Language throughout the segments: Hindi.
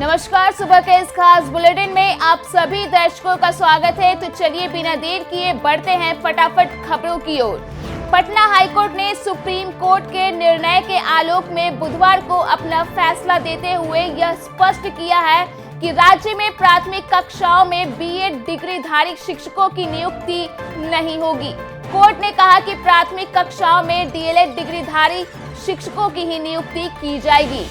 नमस्कार, सुबह के इस खास बुलेटिन में आप सभी दर्शकों का स्वागत है। तो चलिए बिना देर किए बढ़ते हैं फटाफट खबरों की ओर। पटना हाईकोर्ट ने सुप्रीम कोर्ट के निर्णय के आलोक में बुधवार को अपना फैसला देते हुए यह स्पष्ट किया है कि राज्य में प्राथमिक कक्षाओं में बीएड डिग्रीधारी शिक्षकों की नियुक्ति नहीं होगी। कोर्ट ने कहा कि प्राथमिक कक्षाओं में डीएलएड डिग्रीधारी शिक्षकों की ही नियुक्ति की जाएगी।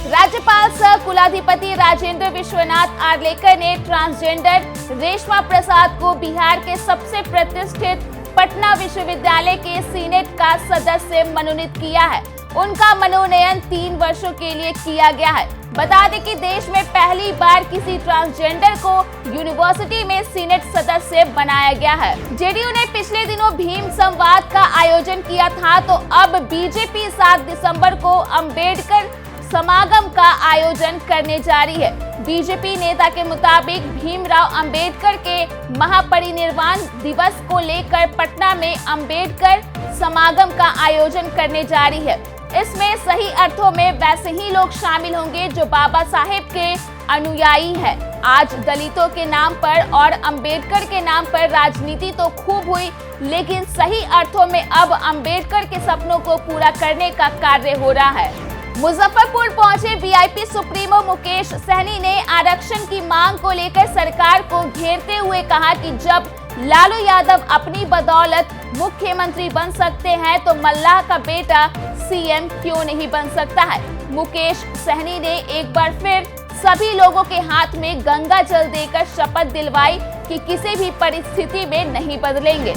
राज्यपाल सह कुलाधिपति राजेंद्र विश्वनाथ आर्लेकर ने ट्रांसजेंडर रेशमा प्रसाद को बिहार के सबसे प्रतिष्ठित पटना विश्वविद्यालय के सीनेट का सदस्य मनोनीत किया है। उनका मनोनयन 3 वर्षों के लिए किया गया है। बता दें कि देश में पहली बार किसी ट्रांसजेंडर को यूनिवर्सिटी में सीनेट सदस्य बनाया गया है। जेडीयू ने पिछले दिनों भीम संवाद का आयोजन किया था, तो अब बीजेपी 7 दिसंबर को अंबेडकर समागम का आयोजन करने जा रही है। बीजेपी नेता के मुताबिक भीमराव अंबेडकर के महापरिनिर्वाण दिवस को लेकर पटना में अंबेडकर समागम का आयोजन करने जा रही है। इसमें सही अर्थों में वैसे ही लोग शामिल होंगे जो बाबा साहेब के अनुयायी हैं। आज दलितों के नाम पर और अंबेडकर के नाम पर राजनीति तो खूब हुई, लेकिन सही अर्थों में अब अंबेडकर के सपनों को पूरा करने का कार्य हो रहा है। मुजफ्फरपुर पहुंचे वीआईपी सुप्रीमो मुकेश सहनी ने आरक्षण की मांग को लेकर सरकार को घेरते हुए कहा कि जब लालू यादव अपनी बदौलत मुख्यमंत्री बन सकते हैं तो मल्लाह का बेटा सीएम क्यों नहीं बन सकता है। मुकेश सहनी ने एक बार फिर सभी लोगों के हाथ में गंगा जल देकर शपथ दिलवाई कि किसी भी परिस्थिति में नहीं बदलेंगे।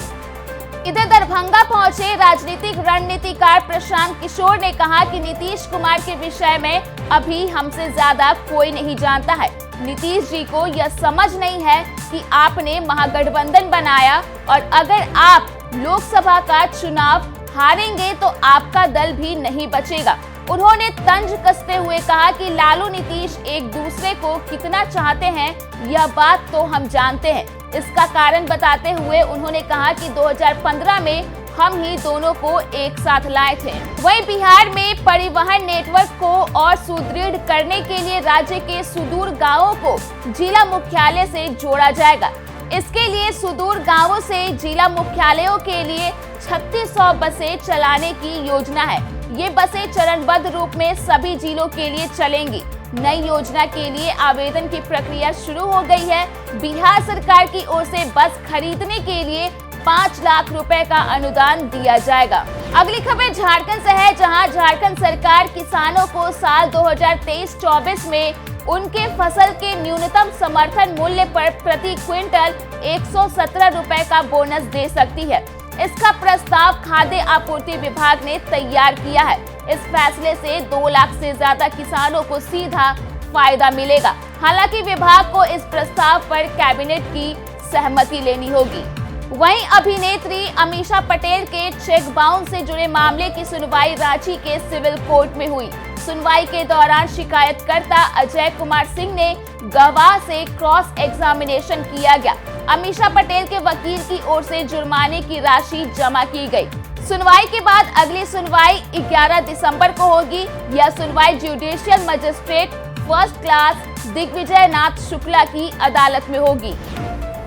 इधर दरभंगा पहुंचे राजनीतिक रणनीतिकार प्रशांत किशोर ने कहा कि नीतीश कुमार के विषय में अभी हमसे ज्यादा कोई नहीं जानता है। नीतीश जी को यह समझ नहीं है कि आपने महागठबंधन बनाया और अगर आप लोकसभा का चुनाव हारेंगे तो आपका दल भी नहीं बचेगा। उन्होंने तंज कसते हुए कहा कि लालू नीतीश एक दूसरे को कितना चाहते हैं यह बात तो हम जानते हैं। इसका कारण बताते हुए उन्होंने कहा कि 2015 में हम ही दोनों को एक साथ लाए थे। वहीं बिहार में परिवहन नेटवर्क को और सुदृढ़ करने के लिए राज्य के सुदूर गांवों को जिला मुख्यालय से जोड़ा जाएगा। इसके लिए सुदूर गांवों से जिला मुख्यालयों के लिए 3600 बसें चलाने की योजना है। ये बसें चरणबद्ध रूप में सभी जिलों के लिए चलेंगी। नई योजना के लिए आवेदन की प्रक्रिया शुरू हो गई है। बिहार सरकार की ओर से बस खरीदने के लिए 5 लाख रुपए का अनुदान दिया जाएगा। अगली खबर झारखंड से है, जहां झारखंड सरकार किसानों को साल 2023-24 में उनके फसल के न्यूनतम समर्थन मूल्य पर प्रति क्विंटल 117 रुपए का बोनस दे सकती है। इसका प्रस्ताव खाद्य आपूर्ति विभाग ने तैयार किया है। इस फैसले से 2 लाख से ज्यादा किसानों को सीधा फायदा मिलेगा। हालांकि विभाग को इस प्रस्ताव पर कैबिनेट की सहमति लेनी होगी। वहीं अभिनेत्री अमीषा पटेल के चेक बाउंस से जुड़े मामले की सुनवाई रांची के सिविल कोर्ट में हुई। सुनवाई के दौरान शिकायतकर्ता अजय कुमार सिंह ने गवाह से क्रॉस एग्जामिनेशन किया गया। अमीषा पटेल के वकील की ओर से जुर्माने की राशि जमा की गई। सुनवाई के बाद अगली सुनवाई 11 दिसंबर को होगी। यह सुनवाई judicial magistrate first class Digvijay Nath Shukla की अदालत में होगी।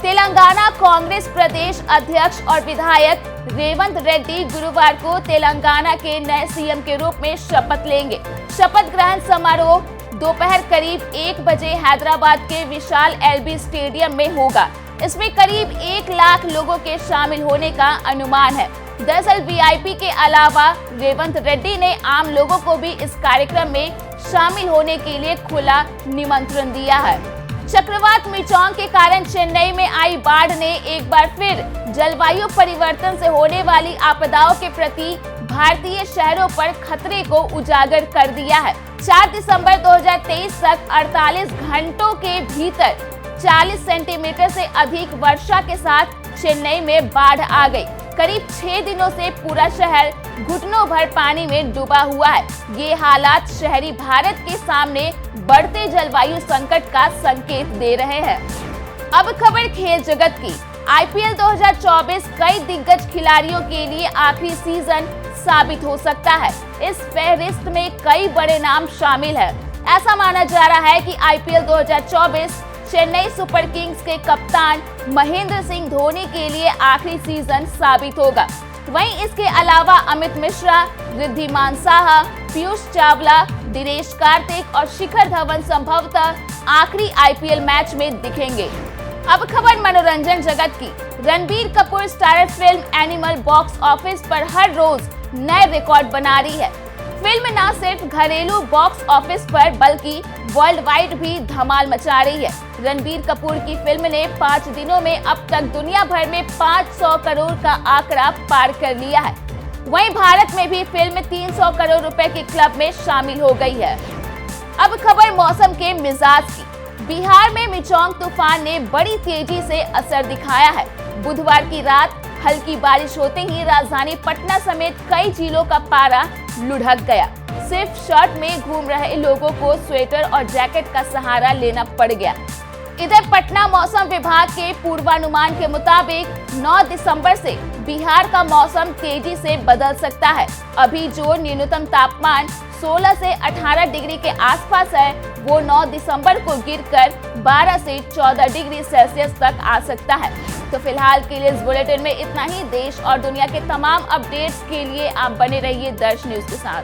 तेलंगाना कांग्रेस प्रदेश अध्यक्ष और विधायक रेवंत रेड्डी गुरुवार को तेलंगाना के नए सीएम के रूप में शपथ लेंगे। शपथ ग्रहण समारोह दोपहर करीब 1 बजे हैदराबाद के विशाल एलबी स्टेडियम में होगा। इसमें करीब 1 लाख लोगों के शामिल होने का अनुमान है। दरअसल वीआईपी के अलावा रेवंत रेड्डी ने आम लोगों को भी इस कार्यक्रम में शामिल होने के लिए खुला निमंत्रण दिया है। चक्रवात मिचोंग के कारण चेन्नई में आई बाढ़ ने एक बार फिर जलवायु परिवर्तन से होने वाली आपदाओं के प्रति भारतीय शहरों पर खतरे को उजागर कर दिया है। 4 दिसंबर 2023 तक 48 घंटों के भीतर 40 सेंटीमीटर से अधिक वर्षा के साथ चेन्नई में बाढ़ आ गई। करीब 6 दिनों से पूरा शहर घुटनों भर पानी में डूबा हुआ है। ये हालात शहरी भारत के सामने बढ़ते जलवायु संकट का संकेत दे रहे हैं। अब खबर खेल जगत की। आईपीएल 2024 कई दिग्गज खिलाड़ियों के लिए आखिरी सीजन साबित हो सकता है। इस फहरिस्त में कई बड़े नाम शामिल हैं। ऐसा माना जा रहा है कि आईपीएल 2024 चेन्नई सुपर किंग्स के कप्तान महेंद्र सिंह धोनी के लिए आखिरी सीजन साबित होगा। वहीं इसके अलावा अमित मिश्रा, रिद्धिमान साहा, पीयूष चावला, दिनेश कार्तिक और शिखर धवन संभवतः आखिरी आईपीएल मैच में दिखेंगे। अब खबर मनोरंजन जगत की। Ranbir Kapoor starrer film animal box office पर हर रोज नए रिकॉर्ड बना रही है। फिल्म न सिर्फ घरेलू बॉक्स ऑफिस पर बल्कि वर्ल्ड वाइड भी धमाल मचा रही है। रणबीर कपूर की फिल्म ने 5 दिनों में अब तक दुनिया भर में 500 करोड़ का आंकड़ा पार कर लिया है। वहीं भारत में भी फिल्म 300 करोड़ रुपए के क्लब में शामिल हो गई है। अब खबर मौसम के मिजाज की। बिहार में मिचोंग तूफान ने बड़ी तेजी से असर दिखाया है। बुधवार की रात हल्की बारिश होते ही राजधानी पटना समेत कई जिलों का पारा लुढ़क गया। सिर्फ शर्ट में घूम रहे लोगों को स्वेटर और जैकेट का सहारा लेना पड़ गया। इधर पटना मौसम विभाग के पूर्वानुमान के मुताबिक 9 दिसंबर से बिहार का मौसम तेजी से बदल सकता है। अभी जो न्यूनतम तापमान 16 से 18 डिग्री के आसपास है, वो 9 दिसंबर को गिरकर 12 से 14 डिग्री सेल्सियस तक आ सकता है। तो फिलहाल के लिए इस बुलेटिन में इतना ही। देश और दुनिया के तमाम अपडेट्स के लिए आप बने रहिए दर्श न्यूज के साथ।